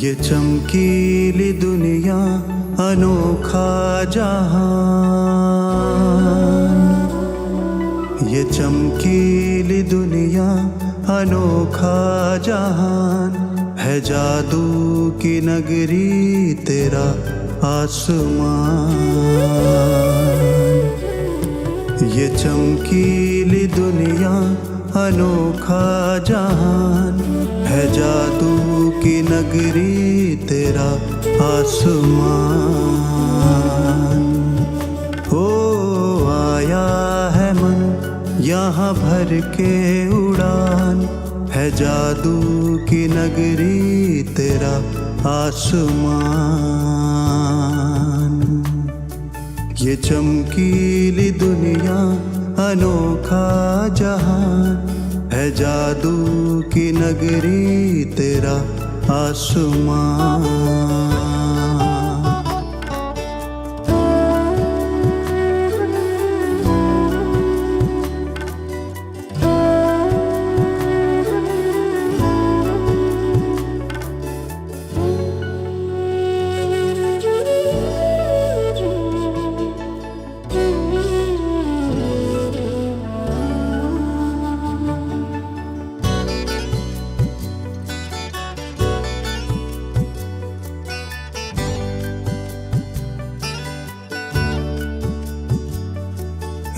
ये चमकीली दुनिया अनोखा जहान, ये चमकीली दुनिया अनोखा जहान है। जादू की नगरी तेरा आसमान। ये चमकीली दुनिया अनोखा जहान है। जादू की नगरी तेरा आसमान। ओ आया है मन यहाँ भर के उड़ान है। जादू की नगरी तेरा आसमान। ये चमकीली दुनिया अनोखा जहान है। जादू की नगरी तेरा आसमान।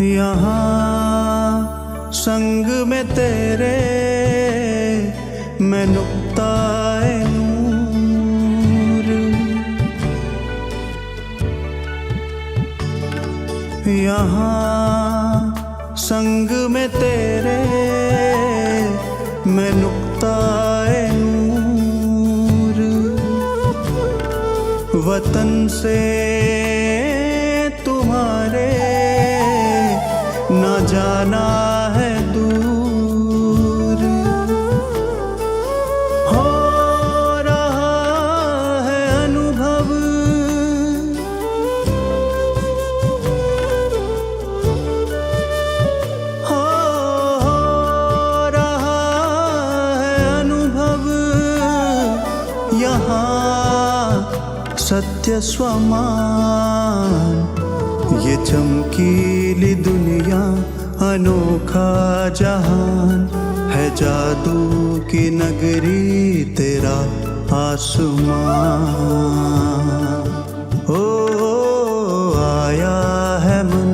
यहाँ संग में तेरे मैं नुक्ताए नूर। यहाँ संग में तेरे मैं नुक्ताए नूर। वतन से तुम्हारे न जाना है दूर। हो रहा है अनुभव हो रहा है अनुभव। यहाँ सत्य स्वमान। ये चमकीली दुनिया अनोखा जहान है। जादू की नगरी तेरा आसमान। ओ आया है मन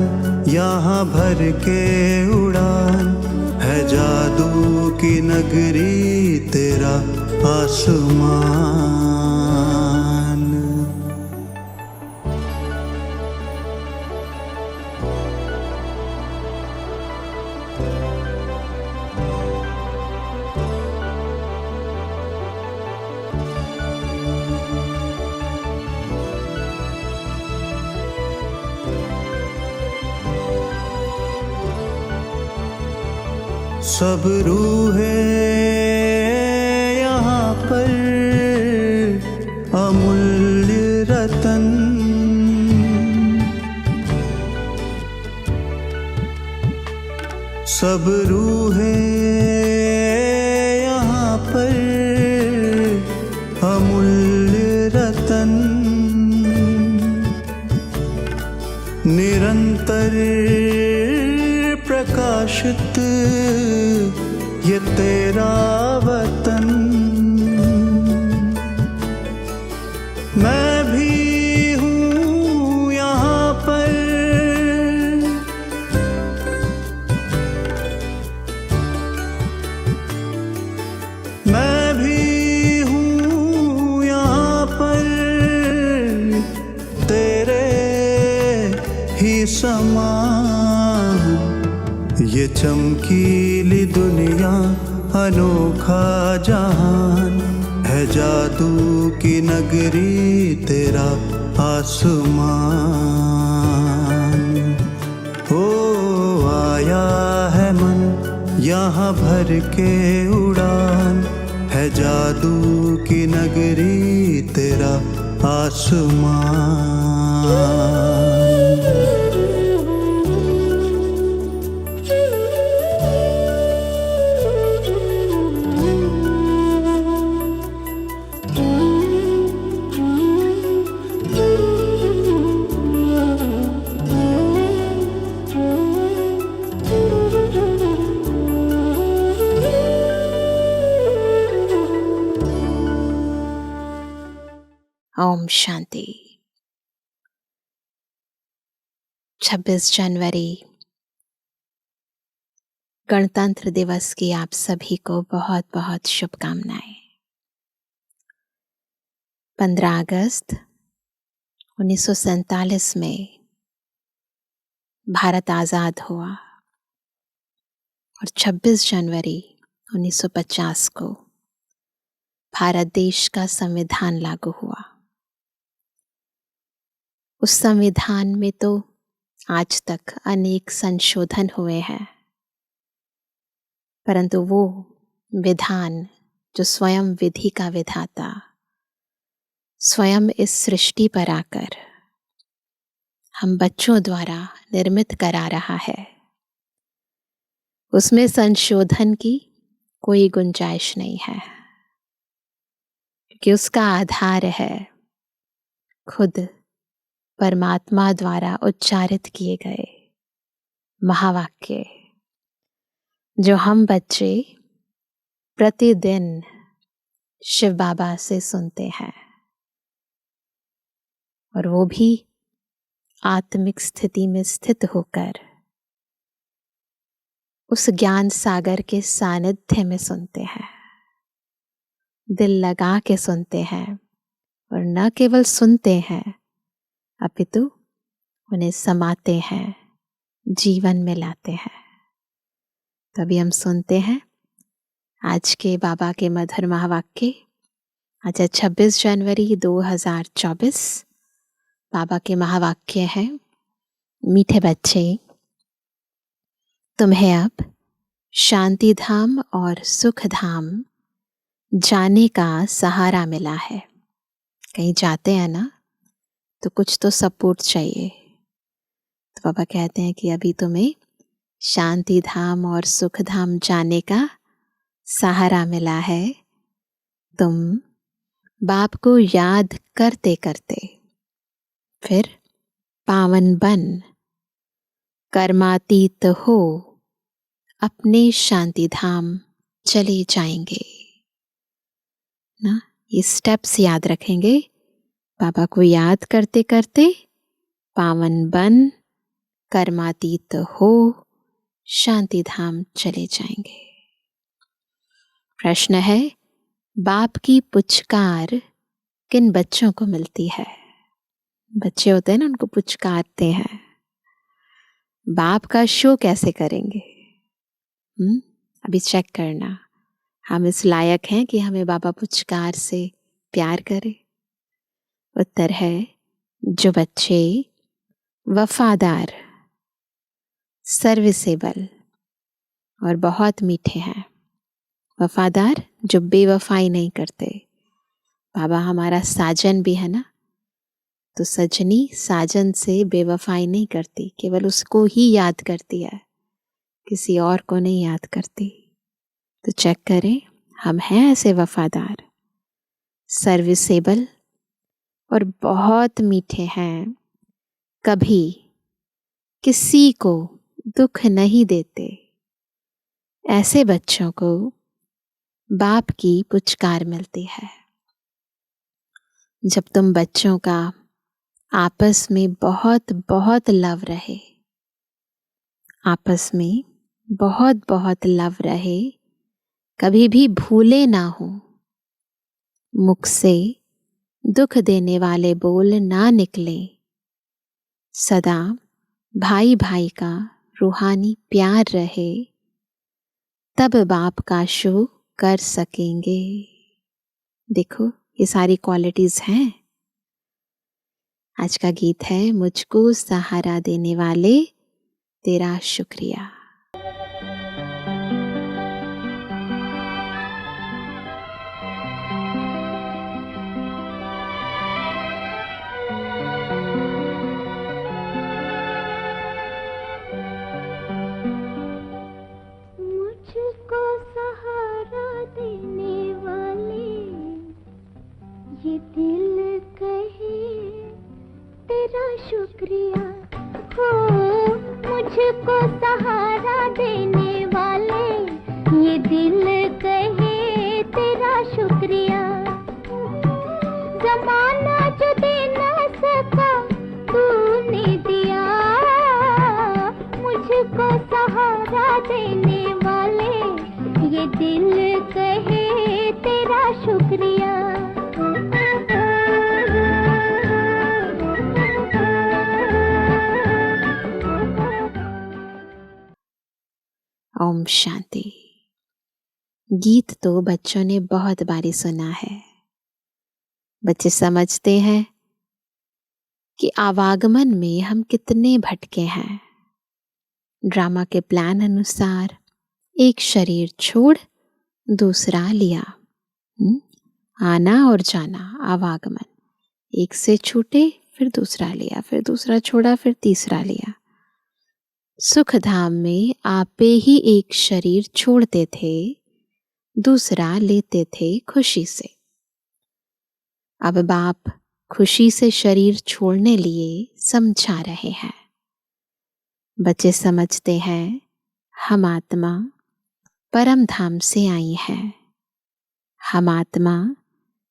यहाँ भर के उड़ान है। जादू की नगरी तेरा आसमान। सब रूहें यहाँ पर अमूल्य रतन। सब रूहें यहाँ पर अमूल्य रतन। निरंतर प्रकाशित ये तेरा वतन। मैं भी हूँ यहाँ पर मैं भी हूँ यहाँ पर तेरे ही समान। ये चमकीली दुनिया अनोखा जहान है। जादू की नगरी तेरा आसमान। ओ आया है मन यहाँ भर के उड़ान है। जादू की नगरी तेरा आसमान। ओम शांति। 26 जनवरी गणतंत्र दिवस की आप सभी को बहुत बहुत शुभकामनाएं। 15 अगस्त 1947 में भारत आज़ाद हुआ और 26 जनवरी 1950 को भारत देश का संविधान लागू हुआ। उस संविधान में तो आज तक अनेक संशोधन हुए हैं, परंतु वो विधान जो स्वयं विधि का विधाता स्वयं इस सृष्टि पर आकर हम बच्चों द्वारा निर्मित करा रहा है, उसमें संशोधन की कोई गुंजाइश नहीं है, क्योंकि उसका आधार है खुद परमात्मा द्वारा उच्चारित किए गए महावाक्य, जो हम बच्चे प्रतिदिन शिव बाबा से सुनते हैं, और वो भी आत्मिक स्थिति में स्थित होकर उस ज्ञान सागर के सानिध्य में सुनते हैं, दिल लगा के सुनते हैं, और न केवल सुनते हैं अपितु उन्हें समाते हैं, जीवन में लाते हैं। तभी हम सुनते हैं आज के बाबा के मधुर महावाक्य। आज 26 जनवरी 2024 बाबा के महावाक्य हैं, मीठे बच्चे, तुम्हें अब शांति धाम और सुख धाम जाने का सहारा मिला है। कहीं जाते हैं ना तो कुछ तो सपोर्ट चाहिए, तो बाबा कहते हैं कि अभी तुम्हें शांति धाम और सुख धाम जाने का सहारा मिला है। तुम बाप को याद करते करते फिर पावन बन कर्मातीत हो अपने शांति धाम चले जाएंगे ना। ये स्टेप्स याद रखेंगे। बाबा को याद करते करते पावन बन कर्मातीत हो शांति धाम चले जाएंगे। प्रश्न है, बाप की पुचकार किन बच्चों को मिलती है? बच्चे होते हैं ना, उनको पुचकारते हैं। बाप का शो कैसे करेंगे? अभी चेक करना, हम इस लायक हैं कि हमें बाबा पुचकार से प्यार करे? उत्तर है, जो बच्चे वफादार, सर्विसेबल और बहुत मीठे हैं। वफादार जो बेवफाई नहीं करते। बाबा हमारा साजन भी है ना, तो सजनी साजन से बेवफाई नहीं करती, केवल उसको ही याद करती है, किसी और को नहीं याद करती। तो चेक करें, हम हैं ऐसे वफादार, सर्विसेबल और बहुत मीठे हैं, कभी किसी को दुख नहीं देते। ऐसे बच्चों को बाप की पुचकार मिलती है। जब तुम बच्चों का आपस में बहुत बहुत लव रहे, आपस में बहुत बहुत लव रहे, कभी भी भूले ना हो, मुख से दुख देने वाले बोल ना निकले, सदा भाई भाई का रूहानी प्यार रहे, तब बाप का शो कर सकेंगे। देखो, ये सारी क्वालिटीज हैं। आज का गीत है, मुझको सहारा देने वाले तेरा शुक्रिया। मुझको सहारा देने वाले ये दिल कहे तेरा शुक्रिया। हो, मुझको सहारा देने वाले ये दिल कहे तेरा शुक्रिया। जमाना ये दिल कहे तेरा शुक्रिया। ओम शांति। गीत तो बच्चों ने बहुत बारी सुना है। बच्चे समझते हैं कि आवागमन में हम कितने भटके हैं। ड्रामा के प्लान अनुसार एक शरीर छोड़ दूसरा लिया। आना और जाना, आवागमन। एक से छूटे, फिर दूसरा लिया, फिर दूसरा छोड़ा, फिर तीसरा लिया। सुख धाम में आपे ही एक शरीर छोड़ते थे, दूसरा लेते थे खुशी से। अब बाप खुशी से शरीर छोड़ने लिए समझा रहे हैं। बच्चे समझते हैं हम आत्मा परम धाम से आई हैं। हम आत्मा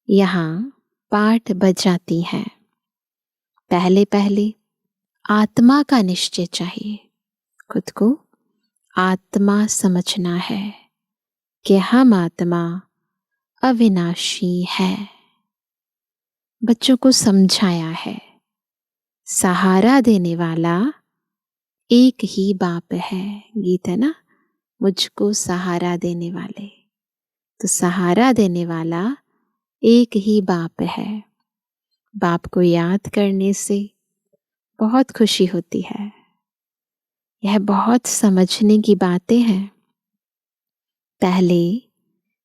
यहाँ पाठ बजाती हैं। पहले पहले आत्मा का निश्चय चाहिए। खुद को आत्मा समझना है कि हम आत्मा अविनाशी है। बच्चों को समझाया है सहारा देने वाला एक ही बाप है। गीत है ना, मुझको सहारा देने वाले। तो सहारा देने वाला एक ही बाप है। बाप को याद करने से बहुत खुशी होती है। यह बहुत समझने की बातें हैं। पहले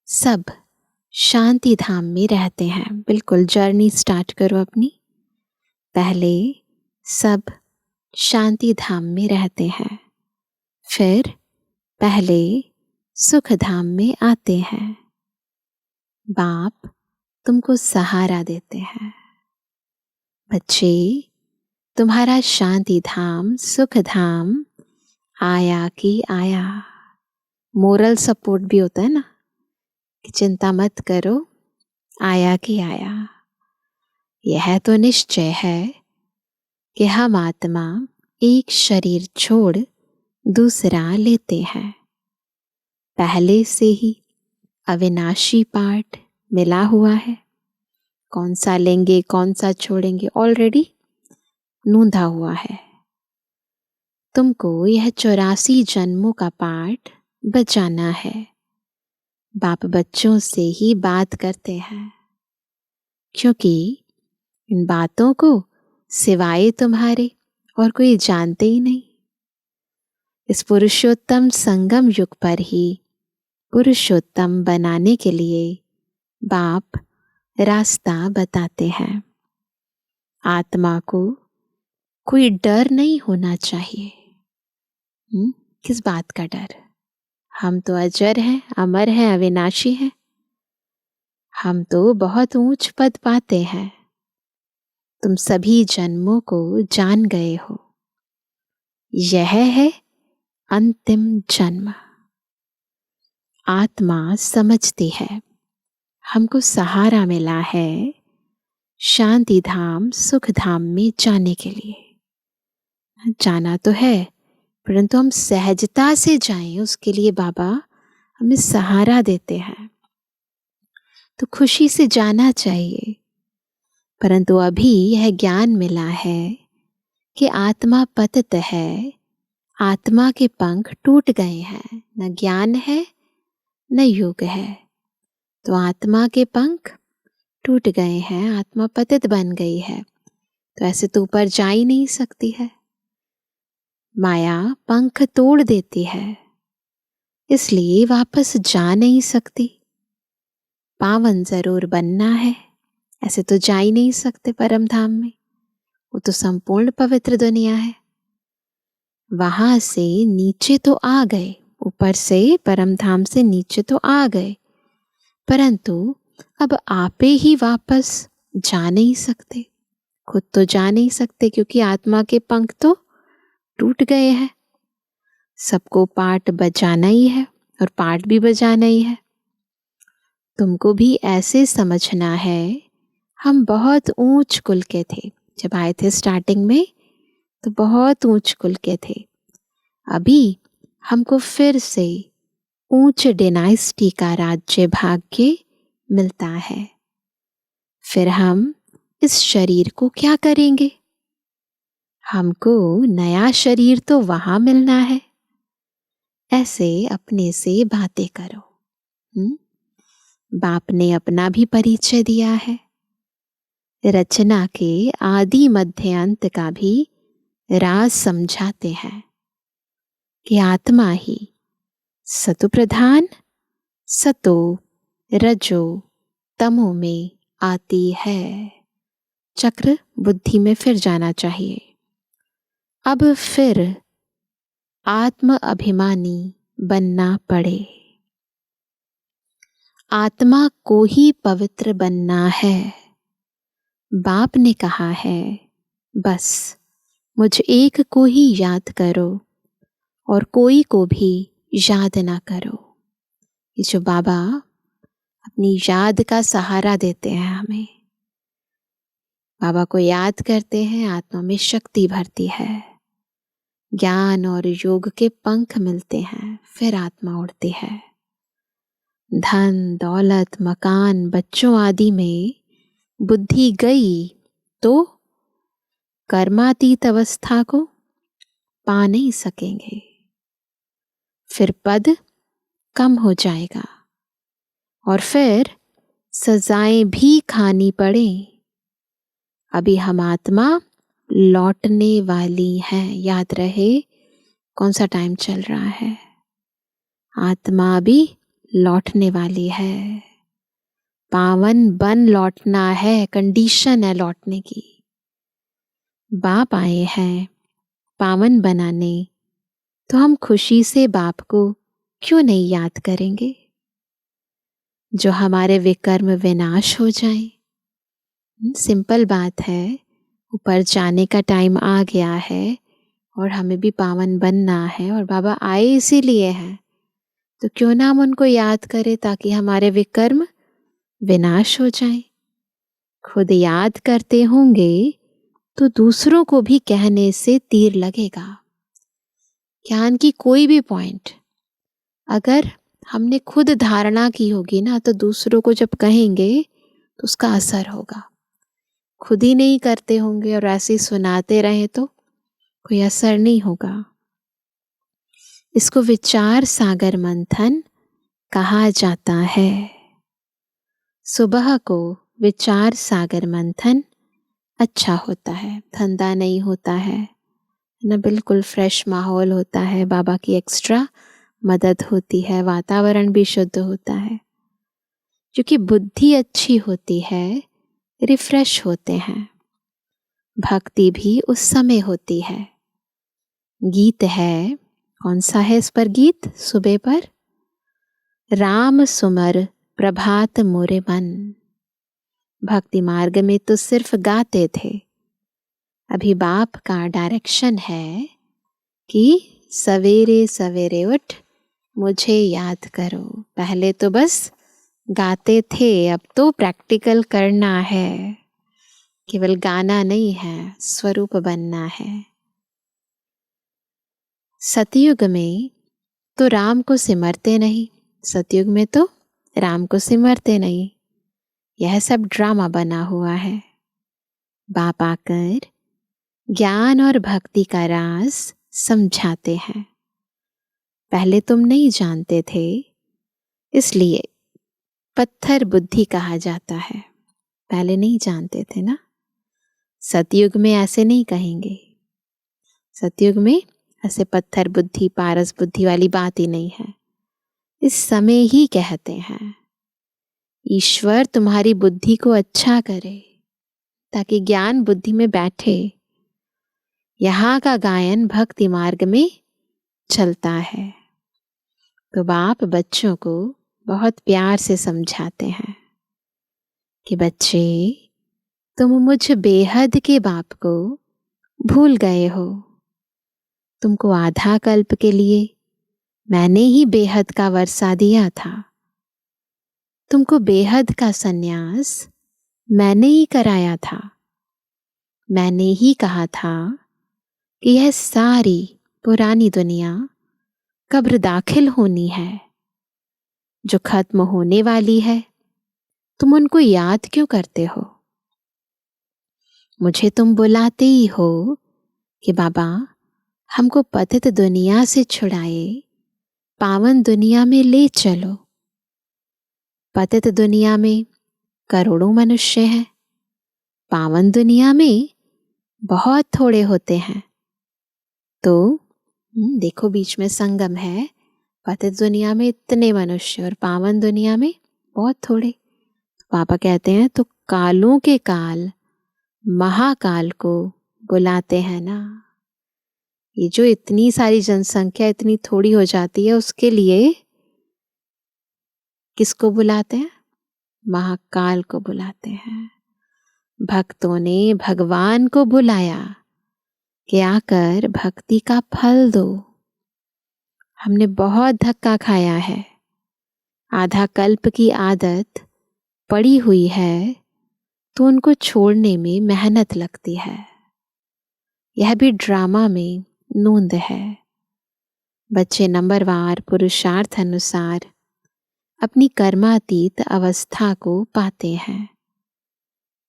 सब शांति धाम में रहते हैं। बिल्कुल जर्नी स्टार्ट करो अपनी। पहले सब शांति धाम में रहते हैं, फिर पहले सुख धाम में आते हैं। बाप तुमको सहारा देते हैं। बच्चे, तुम्हारा शांति धाम, सुख धाम आया कि आया। मोरल सपोर्ट भी होता है ना कि चिंता मत करो, आया कि आया। यह तो निश्चय है कि हम आत्मा एक शरीर छोड़ दूसरा लेते हैं। पहले से ही अविनाशी पाठ मिला हुआ है। कौन सा लेंगे, कौन सा छोड़ेंगे, ऑलरेडी नूंधा हुआ है। तुमको यह 84 जन्मों का पाठ बजाना है। बाप बच्चों से ही बात करते हैं, क्योंकि इन बातों को सिवाय तुम्हारे और कोई जानते ही नहीं। इस पुरुषोत्तम संगम युग पर ही पुरुषोत्तम बनाने के लिए बाप रास्ता बताते हैं। आत्मा को कोई डर नहीं होना चाहिए। किस बात का डर? हम तो अजर हैं, अमर हैं, अविनाशी हैं। हम तो बहुत ऊंच पद पाते हैं। तुम सभी जन्मों को जान गए हो। यह है अंतिम जन्म। आत्मा समझती है हमको सहारा मिला है शांति धाम, सुख धाम में जाने के लिए। जाना तो है, परंतु हम सहजता से जाएं, उसके लिए बाबा हमें सहारा देते हैं। तो खुशी से जाना चाहिए। परंतु अभी यह ज्ञान मिला है कि आत्मा पतित है, आत्मा के पंख टूट गए हैं। न ज्ञान है न योग है। तो आत्मा के पंख टूट गए हैं, आत्मा पतित बन गई है। तो ऐसे तो ऊपर जा ही नहीं सकती है। माया पंख तोड़ देती है, इसलिए वापस जा नहीं सकती। पावन जरूर बनना है, ऐसे तो जा ही नहीं सकते परम धाम में। वो तो संपूर्ण पवित्र दुनिया है। वहां से नीचे तो आ गए, ऊपर से परम धाम से नीचे तो आ गए, परंतु अब आपे ही वापस जा नहीं सकते। खुद तो जा नहीं सकते, क्योंकि आत्मा के पंख तो टूट गए हैं। सबको पाठ बजाना ही है और पाठ भी बजाना ही है। तुमको भी ऐसे समझना है, हम बहुत ऊंच कुल के थे। जब आए थे स्टार्टिंग में तो बहुत ऊंच कुल के थे। अभी हमको फिर से ऊंच डिनाइस्टी का राज्य भाग्य मिलता है। फिर हम इस शरीर को क्या करेंगे? हमको नया शरीर तो वहां मिलना है। ऐसे अपने से बातें करो। बाप ने अपना भी परिचय दिया है। रचना के आदि मध्य अंत का भी राज समझाते हैं कि आत्मा ही सतो प्रधान, सतो रजो तमो में आती है। चक्र बुद्धि में फिर जाना चाहिए। अब फिर आत्म अभिमानी बनना पड़े। आत्मा को ही पवित्र बनना है। बाप ने कहा है, बस मुझ एक को ही याद करो और कोई को भी याद ना करो। ये जो बाबा अपनी याद का सहारा देते हैं हमें, बाबा को याद करते हैं, आत्मा में शक्ति भरती है, ज्ञान और योग के पंख मिलते हैं, फिर आत्मा उड़ती है। धन दौलत मकान बच्चों आदि में बुद्धि गई तो कर्मातीत अवस्था को पा नहीं सकेंगे। फिर पद कम हो जाएगा और फिर सजाएं भी खानी पड़े। अभी हम आत्मा लौटने वाली हैं। याद रहे कौन सा टाइम चल रहा है। आत्मा भी लौटने वाली है। पावन बन लौटना है, कंडीशन है लौटने की। बाप आए हैं पावन बनाने, तो हम खुशी से बाप को क्यों नहीं याद करेंगे? जो हमारे विकर्म विनाश हो जाएं। सिंपल बात है, ऊपर जाने का टाइम आ गया है और हमें भी पावन बनना है और बाबा आए इसीलिए हैं, तो क्यों ना हम उनको याद करें ताकि हमारे विकर्म विनाश हो जाएं। खुद याद करते होंगे तो दूसरों को भी कहने से तीर लगेगा। ज्ञान की कोई भी पॉइंट अगर हमने खुद धारणा की होगी ना, तो दूसरों को जब कहेंगे तो उसका असर होगा। खुद ही नहीं करते होंगे और ऐसे ही सुनाते रहे तो कोई असर नहीं होगा। इसको विचार सागर मंथन कहा जाता है। सुबह को विचार सागर मंथन अच्छा होता है, धंधा नहीं होता है ना, बिल्कुल फ्रेश माहौल होता है, बाबा की एक्स्ट्रा मदद होती है, वातावरण भी शुद्ध होता है। क्योंकि बुद्धि अच्छी होती है, रिफ्रेश होते हैं। भक्ति भी उस समय होती है। गीत है, कौन सा है इस पर गीत? सुबह पर राम सुमर प्रभात मोरे मन। भक्ति मार्ग में तो सिर्फ गाते थे। अभी बाप का डायरेक्शन है कि सवेरे सवेरे उठ मुझे याद करो। पहले तो बस गाते थे, अब तो प्रैक्टिकल करना है। केवल गाना नहीं है, स्वरूप बनना है। सतयुग में तो राम को सिमरते नहीं, सतयुग में तो राम को सिमरते नहीं। यह सब ड्रामा बना हुआ है। बाप आकर ज्ञान और भक्ति का राज समझाते हैं। पहले तुम नहीं जानते थे, इसलिए पत्थर बुद्धि कहा जाता है। पहले नहीं जानते थे ना। सतयुग में ऐसे नहीं कहेंगे। सतयुग में ऐसे पत्थर बुद्धि पारस बुद्धि वाली बात ही नहीं है। इस समय ही कहते हैं ईश्वर तुम्हारी बुद्धि को अच्छा करे ताकि ज्ञान बुद्धि में बैठे। यहाँ का गायन भक्ति मार्ग में चलता है। तो बाप बच्चों को बहुत प्यार से समझाते हैं कि बच्चे, तुम मुझ बेहद के बाप को भूल गए हो। तुमको आधा कल्प के लिए मैंने ही बेहद का वर्षा दिया था। तुमको बेहद का सन्यास मैंने ही कराया था। मैंने ही कहा था कि यह सारी पुरानी दुनिया कब्र दाखिल होनी है। जो खत्म होने वाली है, तुम उनको याद क्यों करते हो? मुझे तुम बुलाते ही हो कि बाबा हमको पतित दुनिया से छुड़ाए, पावन दुनिया में ले चलो। पतित दुनिया में करोड़ों मनुष्य हैं, पावन दुनिया में बहुत थोड़े होते हैं। तो देखो बीच में संगम है, पतित दुनिया में इतने मनुष्य और पावन दुनिया में बहुत थोड़े। पापा कहते हैं तो कालों के काल महाकाल को बुलाते हैं ना। ये जो इतनी सारी जनसंख्या इतनी थोड़ी हो जाती है, उसके लिए किसको बुलाते हैं? महाकाल को बुलाते हैं। भक्तों ने भगवान को बुलाया कि आकर भक्ति का फल दो। हमने बहुत धक्का खाया है, आधा कल्प की आदत पड़ी हुई है, तो उनको छोड़ने में मेहनत लगती है। यह भी ड्रामा में नूंद है। बच्चे नंबरवार पुरुषार्थ अनुसार अपनी कर्मातीत अवस्था को पाते हैं।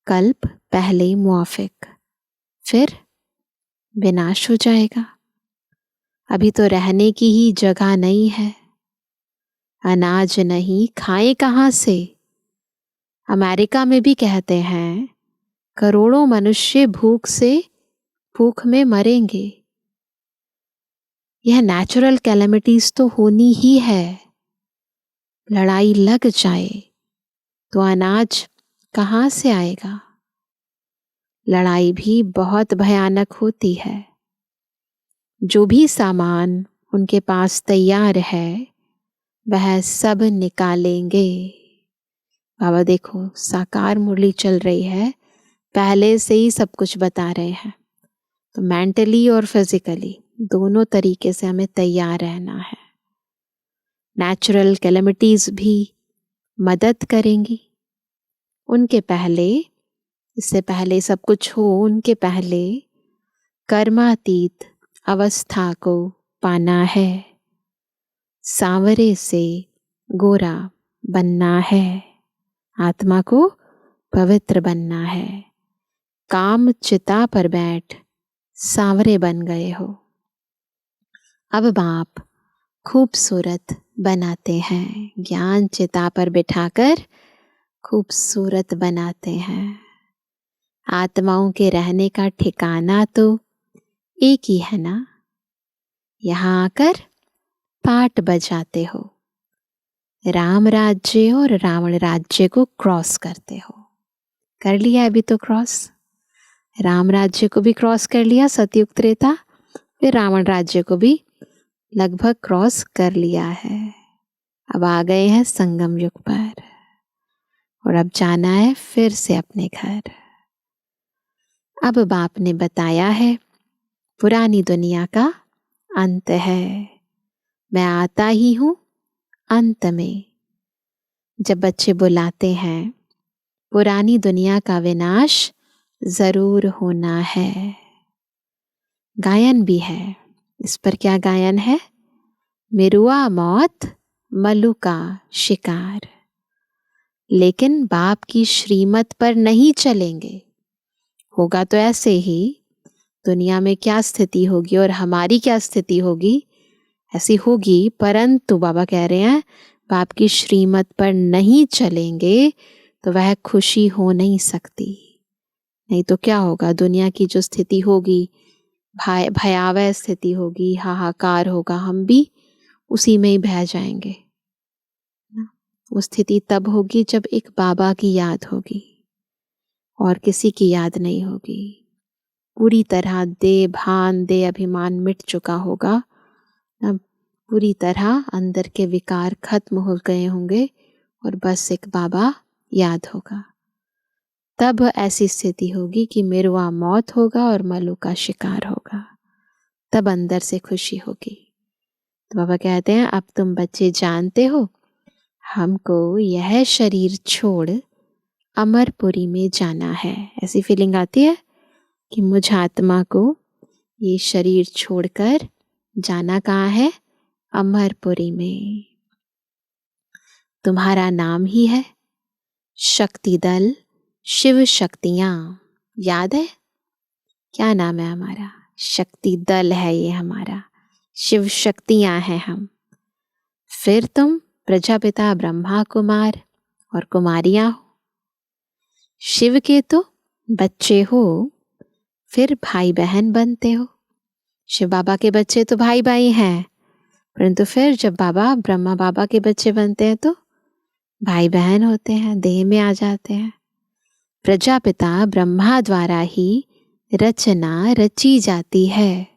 कल्प पहले मुआफिक, फिर विनाश हो जाएगा। अभी तो रहने की ही जगह नहीं है, अनाज नहीं, खाएं कहाँ से? अमेरिका में भी कहते हैं करोड़ों मनुष्य भूख में मरेंगे। यह नेचुरल कैलेमिटीज तो होनी ही है। लड़ाई लग जाए तो अनाज कहाँ से आएगा? लड़ाई भी बहुत भयानक होती है। जो भी सामान उनके पास तैयार है वह सब निकालेंगे। बाबा देखो साकार मुरली चल रही है, पहले से ही सब कुछ बता रहे हैं। तो मेंटली और फिजिकली दोनों तरीके से हमें तैयार रहना है। नेचुरल कैलेमिटीज भी मदद करेंगी। उनके पहले, इससे पहले सब कुछ हो, उनके पहले कर्मातीत अवस्था को पाना है। सांवरे से गोरा बनना है, आत्मा को पवित्र बनना है। काम चिता पर बैठ सांवरे बन गए हो। अब बाप खूबसूरत बनाते हैं, ज्ञान चिता पर बिठाकर खूबसूरत बनाते हैं। आत्माओं के रहने का ठिकाना तो एक ही है ना। यहाँ आकर पाठ बजाते हो, राम राज्य और रावण राज्य को क्रॉस करते हो। कर लिया अभी तो क्रॉस, राम राज्य को भी क्रॉस कर लिया सतयुग त्रेता, फिर रावण राज्य को भी लगभग क्रॉस कर लिया है। अब आ गए हैं संगम युग पर और अब जाना है फिर से अपने घर। अब बाप ने बताया है पुरानी दुनिया का अंत है, मैं आता ही हूं अंत में। जब बच्चे बुलाते हैं पुरानी दुनिया का विनाश जरूर होना है। गायन भी है, इस पर क्या गायन है? मिरुआ मौत मल्लू का शिकार। लेकिन बाप की श्रीमत पर नहीं चलेंगे। होगा तो ऐसे ही, दुनिया में क्या स्थिति होगी और हमारी क्या स्थिति होगी ऐसी होगी, परंतु बाबा कह रहे हैं बाप की श्रीमत पर नहीं चलेंगे तो वह खुशी हो नहीं सकती। नहीं तो क्या होगा, दुनिया की जो स्थिति होगी भयावह स्थिति होगी, हाहाकार होगा, हम भी उसी में ही बह जाएंगे। वो स्थिति तब होगी जब एक बाबा की याद होगी और किसी की याद नहीं होगी। पूरी तरह दे भान दे अभिमान मिट चुका होगा, पूरी तरह अंदर के विकार खत्म हो गए होंगे और बस एक बाबा याद होगा। तब ऐसी स्थिति होगी कि मिरुआ मौत होगा और मल्लू का शिकार होगा, तब अंदर से खुशी होगी। तो बाबा कहते हैं अब तुम बच्चे जानते हो हमको यह शरीर छोड़ अमरपुरी में जाना है। ऐसी फीलिंग आती है कि मुझ आत्मा को ये शरीर छोड़कर जाना कहाँ है? अमरपुरी में। तुम्हारा नाम ही है शक्ति दल शिव शक्तियाँ। याद है क्या नाम है हमारा? शक्ति दल है ये हमारा, शिव शक्तियाँ हैं हम। फिर तुम प्रजापिता ब्रह्मा कुमार और कुमारियाँ हो। शिव के तो बच्चे हो, फिर भाई बहन बनते हो। शिव बाबा के बच्चे तो भाई भाई हैं, परंतु फिर जब बाबा ब्रह्मा बाबा के बच्चे बनते हैं तो भाई बहन होते हैं, देह में आ जाते हैं। प्रजापिता ब्रह्मा द्वारा ही रचना रची जाती है।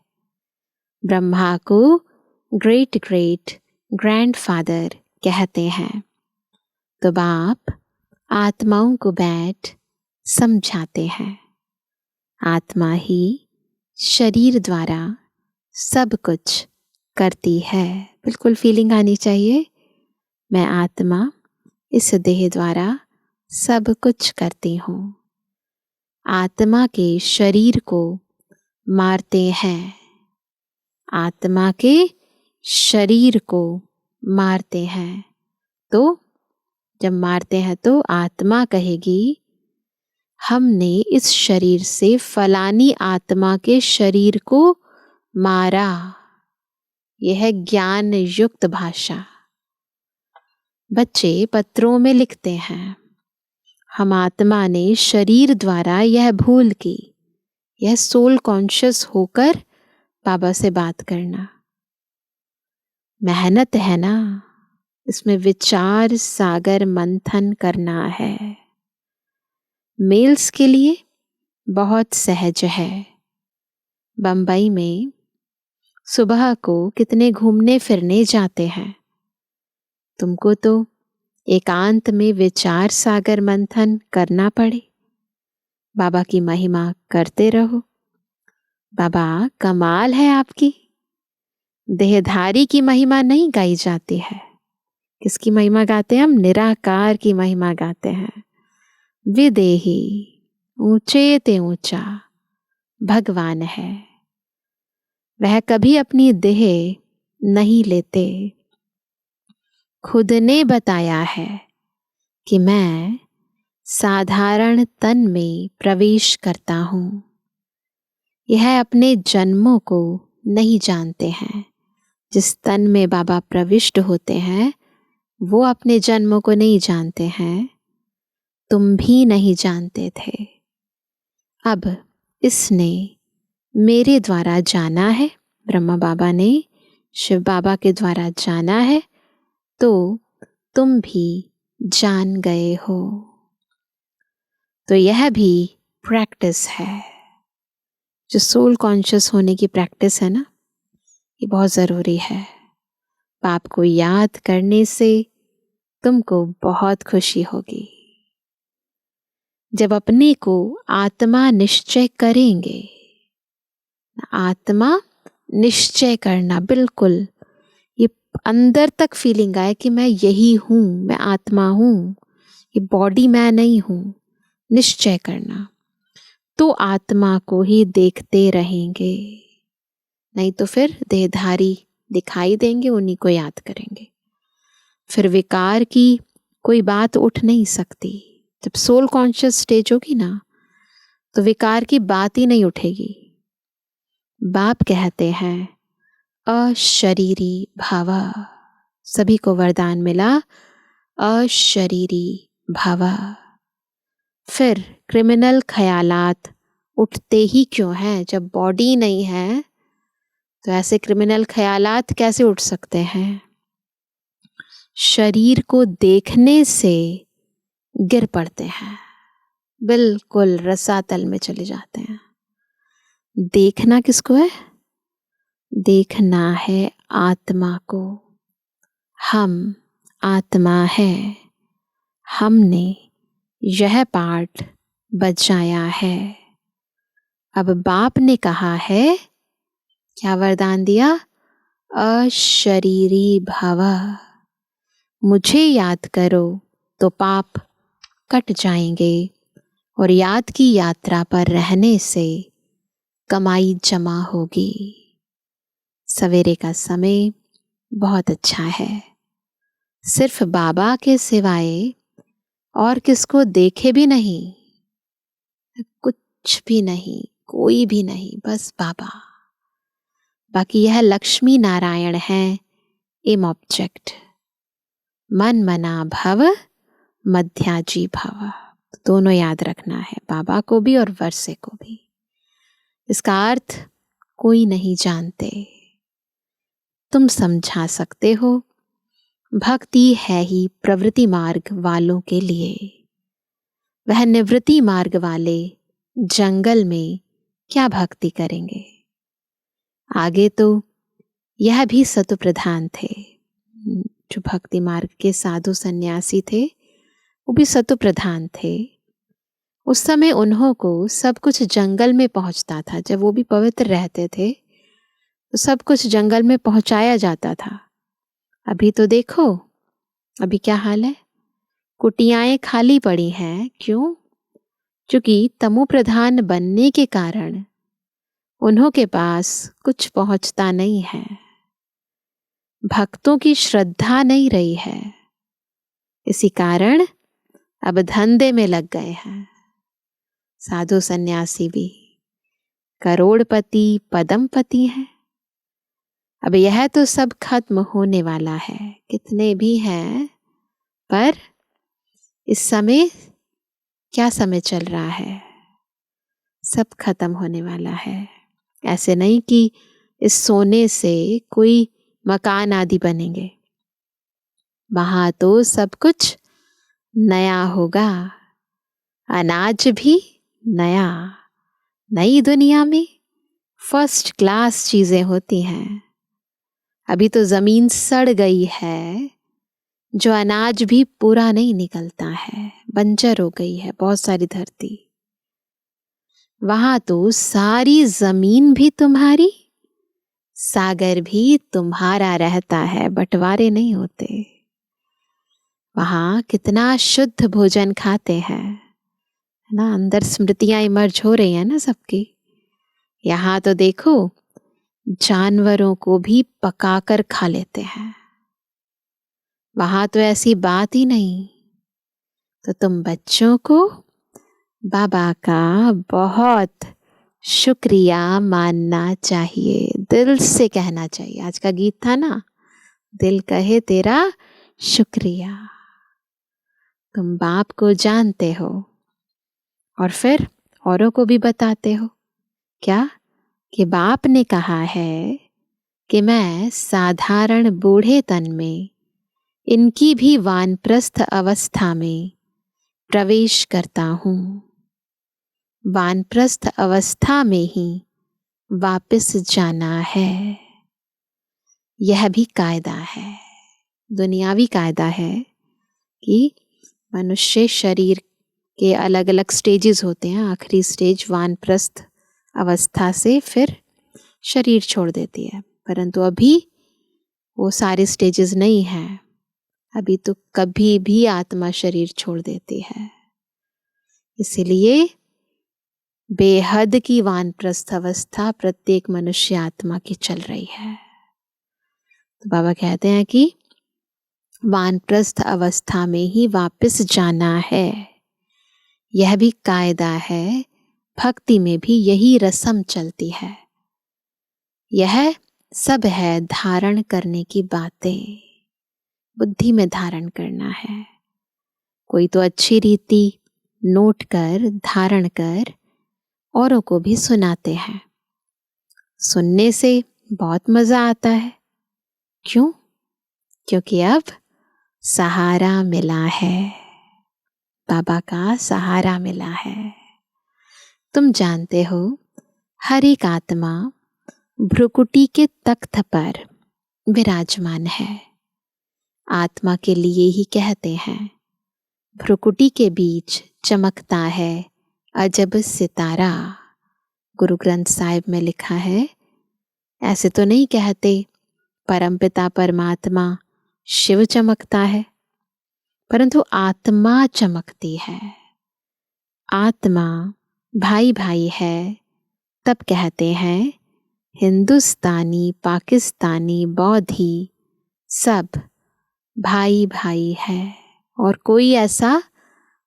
ब्रह्मा को ग्रेट ग्रेट ग्रैंडफादर कहते हैं। तो बाप आत्माओं को बैठ समझाते हैं। आत्मा ही शरीर द्वारा सब कुछ करती है। बिल्कुल फीलिंग आनी चाहिए, मैं आत्मा इस देह द्वारा सब कुछ करती हूँ। आत्मा के शरीर को मारते हैं, आत्मा के शरीर को मारते हैं। तो जब मारते हैं तो आत्मा कहेगी हमने इस शरीर से फलानी आत्मा के शरीर को मारा। यह है ज्ञान युक्त भाषा। बच्चे पत्रों में लिखते हैं हम आत्मा ने शरीर द्वारा यह भूल की। यह सोल कॉन्शियस होकर बाबा से बात करना मेहनत है ना, इसमें विचार सागर मंथन करना है। मेल्स के लिए बहुत सहज है। बंबई में सुबह को कितने घूमने फिरने जाते हैं। तुमको तो एकांत में विचार सागर मंथन करना पड़े। बाबा की महिमा करते रहो। बाबा कमाल है आपकी। देहधारी की महिमा नहीं गाई जाती है। किसकी महिमा गाते हैं हम? निराकार की महिमा गाते हैं। विदेही ऊंचे ते ऊंचा भगवान है। वह कभी अपनी देह नहीं लेते। खुद ने बताया है कि मैं साधारण तन में प्रवेश करता हूँ। यह अपने जन्मों को नहीं जानते हैं। जिस तन में बाबा प्रविष्ट होते हैं वो अपने जन्मों को नहीं जानते हैं। तुम भी नहीं जानते थे। अब इसने मेरे द्वारा जाना है, ब्रह्मा बाबा ने शिव बाबा के द्वारा जाना है, तो तुम भी जान गए हो। तो यह भी प्रैक्टिस है। जो सोल कॉन्शियस होने की प्रैक्टिस है ना, ये बहुत ज़रूरी है। बाप को याद करने से तुमको बहुत खुशी होगी। जब अपने को आत्मा निश्चय करेंगे, आत्मा निश्चय करना, बिल्कुल ये अंदर तक फीलिंग आए कि मैं यही हूँ, मैं आत्मा हूँ, ये बॉडी मैं नहीं हूँ। निश्चय करना, तो आत्मा को ही देखते रहेंगे। नहीं तो फिर देहधारी दिखाई देंगे, उन्हीं को याद करेंगे। फिर विकार की कोई बात उठ नहीं सकती। जब सोल कॉन्शियस स्टेज होगी ना, तो विकार की बात ही नहीं उठेगी। बाप कहते हैं अशरीरी भाव। सभी को वरदान मिला अशरीरी भाव। फिर क्रिमिनल ख्यालात उठते ही क्यों हैं? जब बॉडी नहीं है तो ऐसे क्रिमिनल ख्यालात कैसे उठ सकते हैं? शरीर को देखने से गिर पड़ते हैं, बिल्कुल रसातल में चले जाते हैं। देखना किसको है? देखना है आत्मा को। हम आत्मा है। हमने यह पार्ट बजाया है। अब बाप ने कहा है, क्या वरदान दिया? अशरीरी भव। मुझे याद करो तो पाप कट जाएंगे और याद की यात्रा पर रहने से कमाई जमा होगी। सवेरे का समय बहुत अच्छा है। सिर्फ बाबा के सिवाय और किसको देखे भी नहीं, कुछ भी नहीं, कोई भी नहीं, बस बाबा। बाकी यह लक्ष्मी नारायण है, एम ऑब्जेक्ट। मन मना भव मध्याजी भव, दोनों याद रखना है, बाबा को भी और वर्षे को भी। इसका अर्थ कोई नहीं जानते, तुम समझा सकते हो। भक्ति है ही प्रवृत्ति मार्ग वालों के लिए, वह निवृत्ति मार्ग वाले जंगल में क्या भक्ति करेंगे। आगे तो यह भी सत्व प्रधान थे, जो भक्ति मार्ग के साधु सन्यासी थे वो भी सत्व प्रधान थे। उस समय उन्हों को सब कुछ जंगल में पहुंचता था, जब वो भी पवित्र रहते थे तो सब कुछ जंगल में पहुंचाया जाता था। अभी तो देखो अभी क्या हाल है, कुटियाएं खाली पड़ी हैं। क्यों? क्योंकि तमो प्रधान बनने के कारण उन्हों के पास कुछ पहुंचता नहीं है, भक्तों की श्रद्धा नहीं रही है। इसी कारण अब धंधे में लग गए हैं। साधु सन्यासी भी करोड़पति पदमपति हैं। अब यह तो सब खत्म होने वाला है, कितने भी हैं, पर इस समय क्या समय चल रहा है, सब खत्म होने वाला है। ऐसे नहीं कि इस सोने से कोई मकान आदि बनेंगे, वहां तो सब कुछ नया होगा, अनाज भी नया। नई दुनिया में फर्स्ट क्लास चीजें होती हैं। अभी तो जमीन सड़ गई है, जो अनाज भी पूरा नहीं निकलता है, बंजर हो गई है बहुत सारी धरती। वहां तो सारी जमीन भी तुम्हारी, सागर भी तुम्हारा रहता है, बंटवारे नहीं होते। वहां कितना शुद्ध भोजन खाते हैं, है ना, अंदर स्मृतियां इमर्ज हो रही है ना सबकी। यहाँ तो देखो जानवरों को भी पकाकर खा लेते हैं, वहां तो ऐसी बात ही नहीं। तो तुम बच्चों को बाबा का बहुत शुक्रिया मानना चाहिए, दिल से कहना चाहिए। आज का गीत था ना, दिल कहे तेरा शुक्रिया। तुम बाप को जानते हो और फिर औरों को भी बताते हो। क्या? कि बाप ने कहा है कि मैं साधारण बूढ़े तन में इनकी भी वानप्रस्थ अवस्था में प्रवेश करता हूँ। वानप्रस्थ अवस्था में ही वापस जाना है। यह भी कायदा है, दुनियावी कायदा है कि मनुष्य शरीर के अलग अलग स्टेजेस होते हैं। आखिरी स्टेज वानप्रस्थ अवस्था से फिर शरीर छोड़ देती है, परंतु अभी वो सारे स्टेजेस नहीं हैं। अभी तो कभी भी आत्मा शरीर छोड़ देती है, इसीलिए बेहद की वानप्रस्थ अवस्था प्रत्येक मनुष्य आत्मा की चल रही है। तो बाबा कहते हैं कि वानप्रस्थ अवस्था में ही वापस जाना है। यह भी कायदा है, भक्ति में भी यही रस्म चलती है। यह सब है धारण करने की बातें, बुद्धि में धारण करना है। कोई तो अच्छी रीति नोट कर धारण कर औरों को भी सुनाते हैं। सुनने से बहुत मजा आता है। क्यों? क्योंकि अब सहारा मिला है, बाबा का सहारा मिला है। तुम जानते हो हर एक आत्मा भ्रुकुटी के तख्त पर विराजमान है। आत्मा के लिए ही कहते हैं, भ्रुकुटी के बीच चमकता है अजब सितारा। गुरु ग्रंथ साहिब में लिखा है। ऐसे तो नहीं कहते परमपिता परमात्मा शिव चमकता है, परंतु आत्मा चमकती है। आत्मा भाई भाई है, तब कहते हैं हिंदुस्तानी पाकिस्तानी बौद्धी सब भाई भाई है और कोई ऐसा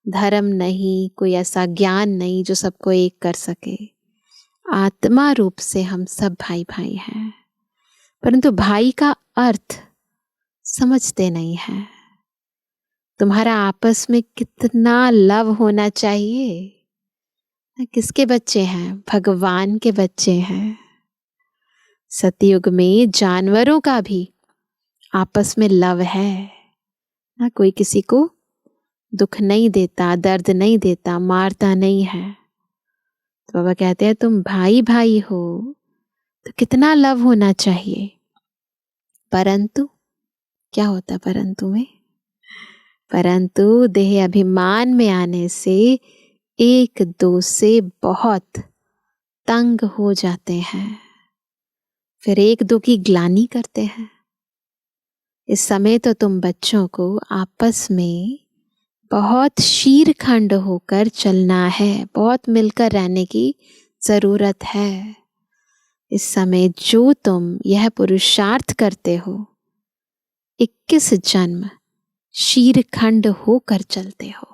धर्म नहीं, कोई ऐसा ज्ञान नहीं जो सबको एक कर सके। आत्मा रूप से हम सब भाई भाई हैं, परंतु भाई का अर्थ समझते नहीं है। तुम्हारा आपस में कितना लव होना चाहिए। किसके बच्चे हैं? भगवान के बच्चे हैं। सतयुग में जानवरों का भी आपस में लव है ना, कोई किसी को दुख नहीं देता, दर्द नहीं देता, मारता नहीं है। तो बाबा कहते हैं तुम भाई भाई हो तो कितना लव होना चाहिए। परंतु क्या होता परंतु में? परंतु देह अभिमान में आने से एक दो से बहुत तंग हो जाते हैं, फिर एक दो की ग्लानि करते हैं। इस समय तो तुम बच्चों को आपस में बहुत शीरखंड होकर चलना है, बहुत मिलकर रहने की जरूरत है। इस समय जो तुम यह पुरुषार्थ करते हो, 21 जन्म शीरखंड होकर चलते हो।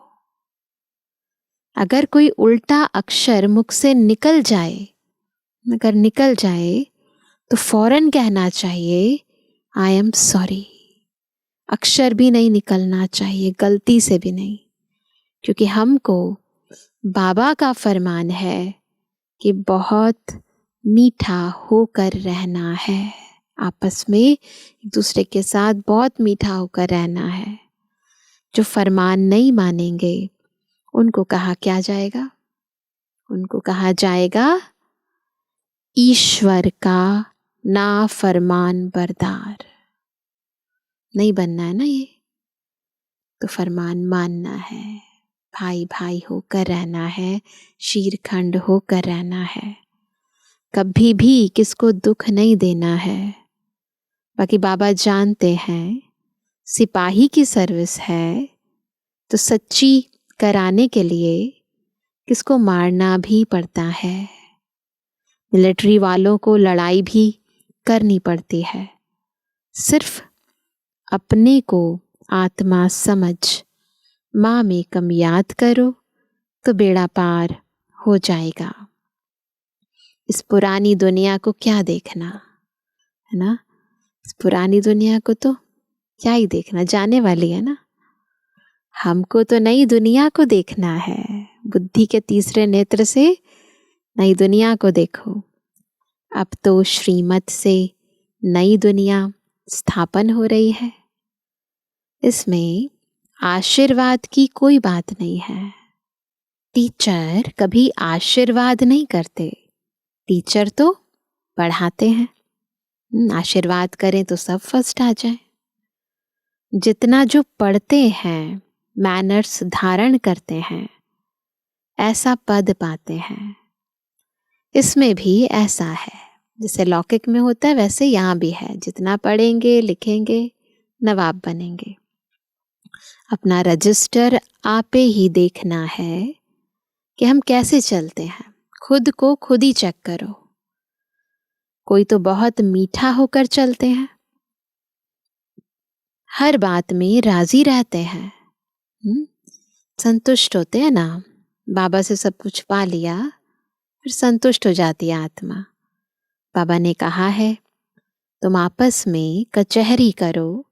अगर कोई उल्टा अक्षर मुख से निकल जाए, अगर निकल जाए तो फौरन कहना चाहिए आई एम सॉरी। अक्षर भी नहीं निकलना चाहिए, गलती से भी नहीं, क्योंकि हमको बाबा का फरमान है कि बहुत मीठा होकर रहना है। आपस में एक दूसरे के साथ बहुत मीठा होकर रहना है। जो फरमान नहीं मानेंगे उनको कहा क्या जाएगा? उनको कहा जाएगा ईश्वर का नाफरमान बरदार। नहीं बनना है ना ये, तो फरमान मानना है, भाई भाई होकर रहना है, शीरखंड होकर रहना है, कभी भी किसको दुख नहीं देना है। बाकी बाबा जानते हैं सिपाही की सर्विस है तो सच्ची कराने के लिए किसको मारना भी पड़ता है। मिलिट्री वालों को लड़ाई भी करनी पड़ती है। सिर्फ अपने को आत्मा समझ माँ में कम याद करो तो बेड़ा पार हो जाएगा। इस पुरानी दुनिया को क्या देखना है ना, इस पुरानी दुनिया को तो क्या ही देखना, जाने वाली है ना। हमको तो नई दुनिया को देखना है। बुद्धि के तीसरे नेत्र से नई दुनिया को देखो। अब तो श्रीमत से नई दुनिया स्थापन हो रही है। इसमें आशीर्वाद की कोई बात नहीं है। टीचर कभी आशीर्वाद नहीं करते, टीचर तो पढ़ाते हैं। आशीर्वाद करें तो सब फर्स्ट आ जाए। जितना जो पढ़ते हैं, मैनर्स धारण करते हैं, ऐसा पद पाते हैं। इसमें भी ऐसा है, जैसे लौकिक में होता है वैसे यहाँ भी है। जितना पढ़ेंगे लिखेंगे नवाब बनेंगे। अपना रजिस्टर आपे ही देखना है कि हम कैसे चलते हैं। खुद को खुद ही चेक करो। कोई तो बहुत मीठा होकर चलते हैं, हर बात में राजी रहते हैं, संतुष्ट होते हैं ना। बाबा से सब कुछ पा लिया फिर संतुष्ट हो जाती है आत्मा। बाबा ने कहा है तुम आपस में कचहरी करो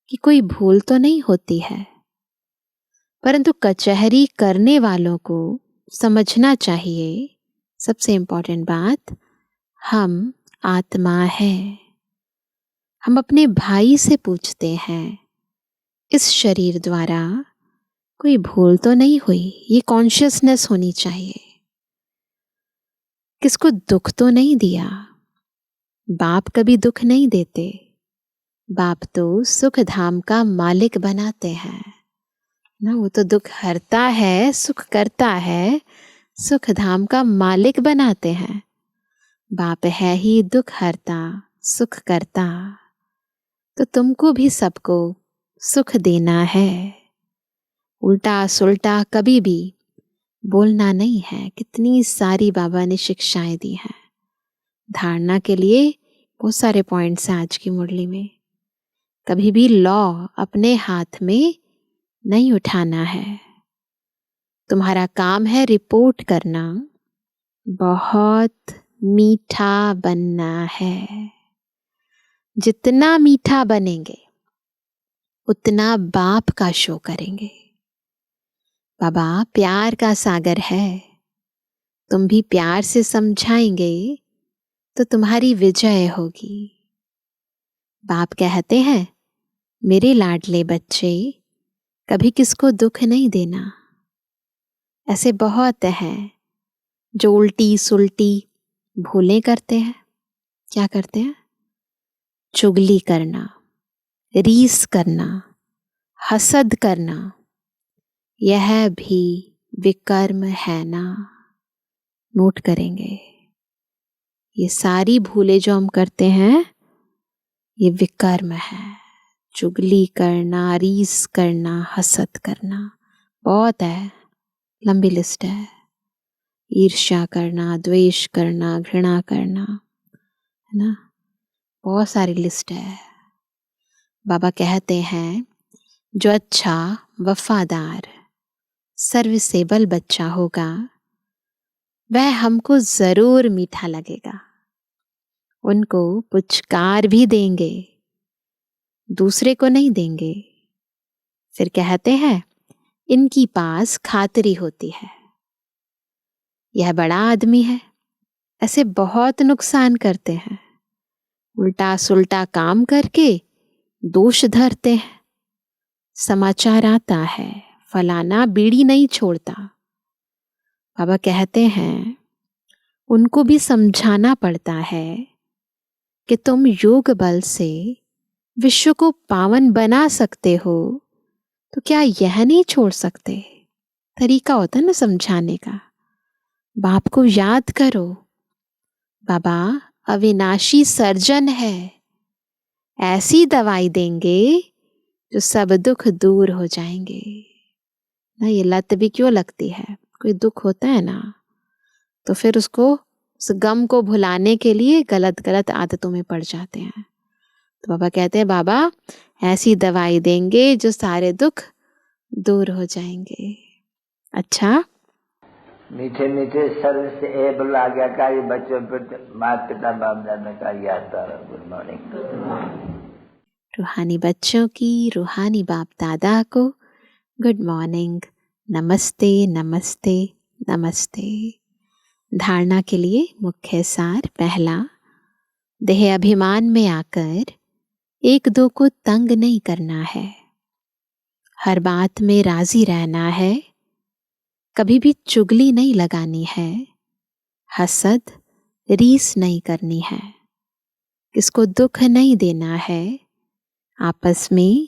कि कोई भूल तो नहीं होती है, परंतु कचहरी करने वालों को समझना चाहिए, सबसे इम्पोर्टेंट बात, हम आत्मा है। हम अपने भाई से पूछते हैं इस शरीर द्वारा कोई भूल तो नहीं हुई। ये कॉन्शियसनेस होनी चाहिए। किसको दुख तो नहीं दिया। बाप कभी दुख नहीं देते। बाप तो सुख धाम का मालिक बनाते हैं ना। वो तो दुख हरता है, सुख करता है, सुख धाम का मालिक बनाते हैं। बाप है ही दुख हरता, सुख करता। तो तुमको भी सबको सुख देना है। उल्टा सुल्टा कभी भी बोलना नहीं है। कितनी सारी बाबा ने शिक्षाएं दी हैं। धारणा के लिए बहुत सारे पॉइंट्स हैं आज की मुरली में। कभी भी लॉ अपने हाथ में नहीं उठाना है। तुम्हारा काम है रिपोर्ट करना, बहुत मीठा बनना है। जितना मीठा बनेंगे उतना बाप का शो करेंगे। बाबा प्यार का सागर है, तुम भी प्यार से समझाएंगे तो तुम्हारी विजय होगी। बाप कहते हैं, मेरे लाडले बच्चे, कभी किसको दुख नहीं देना। ऐसे बहुत हैं जो उल्टी सुल्टी भूलें करते हैं। क्या करते हैं? चुगली करना, रीस करना, हसद करना, यह भी विकर्म है ना। नोट करेंगे, ये सारी भूलें जो हम करते हैं ये विकर्म है। चुगली करना, रीस करना, हसद करना, बहुत है, लंबी लिस्ट है। ईर्ष्या करना, द्वेष करना, घृणा करना, है ना, बहुत सारी लिस्ट है। बाबा कहते हैं, जो अच्छा, वफादार, सर्विसेबल बच्चा होगा वह हमको जरूर मीठा लगेगा। उनको पुचकार भी देंगे, दूसरे को नहीं देंगे। फिर कहते हैं, इनकी पास खातिरी होती है, यह बड़ा आदमी है। ऐसे बहुत नुकसान करते हैं, उल्टा सुल्टा काम करके दोष धरते हैं। समाचार आता है, फलाना बीड़ी नहीं छोड़ता। बाबा कहते हैं, उनको भी समझाना पड़ता है कि तुम योग बल से विश्व को पावन बना सकते हो, तो क्या यह नहीं छोड़ सकते? तरीका होता है ना समझाने का। बाप को याद करो, बाबा अविनाशी सर्जन है, ऐसी दवाई देंगे जो सब दुख दूर हो जाएंगे ना। ये लत भी क्यों लगती है? कोई दुख होता है ना, तो फिर उसको, उस गम को भुलाने के लिए गलत गलत आदतों में पड़ जाते हैं। तो बाबा कहते हैं, बाबा ऐसी दवाई देंगे जो सारे दुख दूर हो जाएंगे। अच्छा, मीठे मीठे सर्विस एबल आज्ञाकारी बच्चों पर माता पिता बाप दादा का याद। Good morning. रूहानी बच्चों की, रूहानी बाप दादा को गुड मॉर्निंग, नमस्ते नमस्ते नमस्ते। धारणा के लिए मुख्य सार। पहला, देह अभिमान में आकर एक दो को तंग नहीं करना है, हर बात में राजी रहना है, कभी भी चुगली नहीं लगानी है, हसद रीस नहीं करनी है, किसको दुख नहीं देना है, आपस में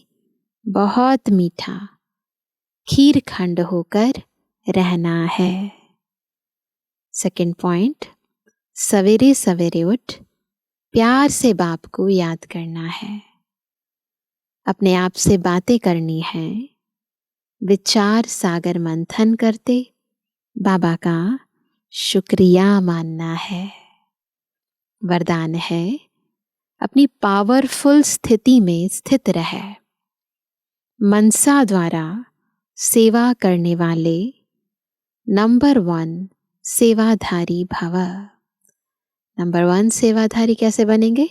बहुत मीठा खीर खंड होकर रहना है। सेकंड पॉइंट, सवेरे सवेरे उठ प्यार से बाप को याद करना है, अपने आप से बातें करनी है, विचार सागर मंथन करते बाबा का शुक्रिया मानना है। वरदान है, अपनी पावरफुल स्थिति में स्थित रहे, मनसा द्वारा सेवा करने वाले नंबर 1 सेवाधारी भव। नंबर 1 सेवाधारी कैसे बनेंगे?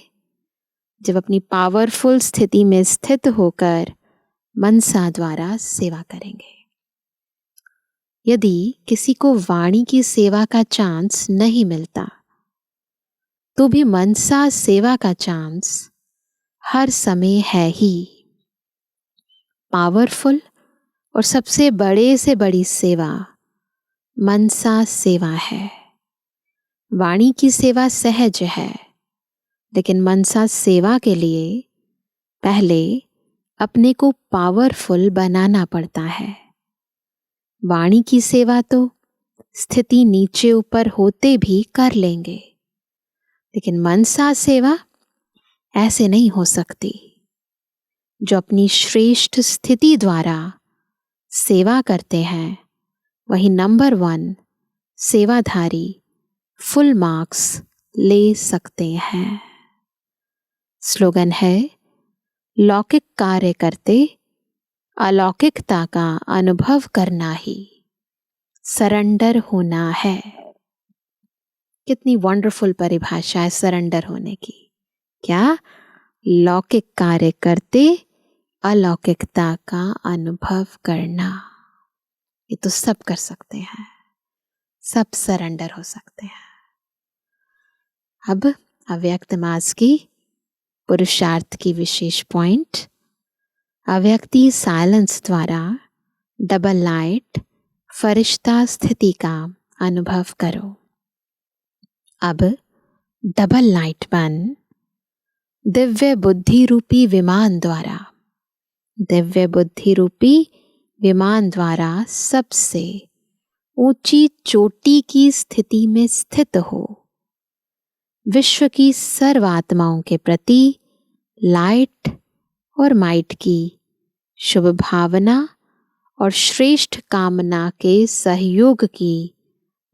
जब अपनी पावरफुल स्थिति में स्थित होकर मनसा द्वारा सेवा करेंगे। यदि किसी को वाणी की सेवा का चांस नहीं मिलता तो भी मनसा सेवा का चांस हर समय है ही। पावरफुल और सबसे बड़े से बड़ी सेवा मनसा सेवा है। वाणी की सेवा सहज है, लेकिन मनसा सेवा के लिए पहले अपने को पावरफुल बनाना पड़ता है। वाणी की सेवा तो स्थिति नीचे ऊपर होते भी कर लेंगे, लेकिन मनसा सेवा ऐसे नहीं हो सकती। जो अपनी श्रेष्ठ स्थिति द्वारा सेवा करते हैं वही नंबर 1 सेवाधारी फुल मार्क्स ले सकते हैं। स्लोगन है, लौकिक कार्य करते अलौकिकता का अनुभव करना ही सरेंडर होना है। कितनी वंडरफुल परिभाषा है सरेंडर होने की। क्या? लौकिक कार्य करते अलौकिकता का अनुभव करना। ये तो सब कर सकते हैं, सब सरेंडर हो सकते हैं। अब अव्यक्त मास की पुरुषार्थ की विशेष पॉइंट, अव्यक्ति साइलेंस द्वारा डबल लाइट फरिश्ता स्थिति का अनुभव करो। अब डबल लाइट बन दिव्य बुद्धि रूपी विमान द्वारा, दिव्य बुद्धि रूपी विमान द्वारा सबसे ऊंची चोटी की स्थिति में स्थित हो। विश्व की सर्व आत्माओं के प्रति लाइट और माइट की शुभ भावना और श्रेष्ठ कामना के सहयोग की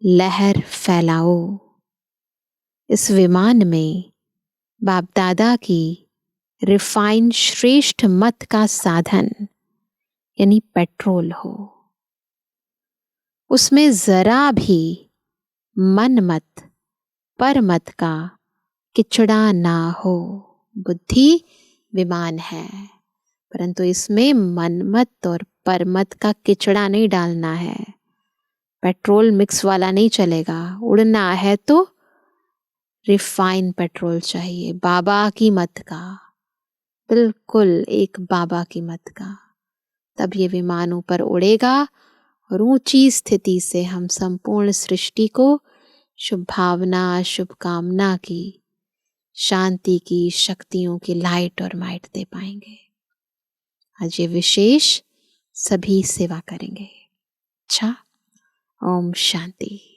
लहर फैलाओ। इस विमान में बाप दादा की रिफाइंड श्रेष्ठ मत का साधन यानी पेट्रोल हो। उसमें जरा भी मन मत पर मत का किचड़ा ना हो। बुद्धि विमान है, परंतु इसमें मनमत और परमत का किचड़ा नहीं डालना है। पेट्रोल मिक्स वाला नहीं चलेगा। उड़ना है तो रिफाइन पेट्रोल चाहिए, बाबा की मत का, बिल्कुल एक बाबा की मत का। तब ये विमान ऊपर उड़ेगा और ऊंची स्थिति से हम संपूर्ण सृष्टि को शुभ भावना, शुभकामना की, शांति की, शक्तियों की लाइट और माइट दे पाएंगे। आज ये विशेष सभी सेवा करेंगे। अच्छा, ओम शांति।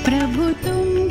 प्रभु तुम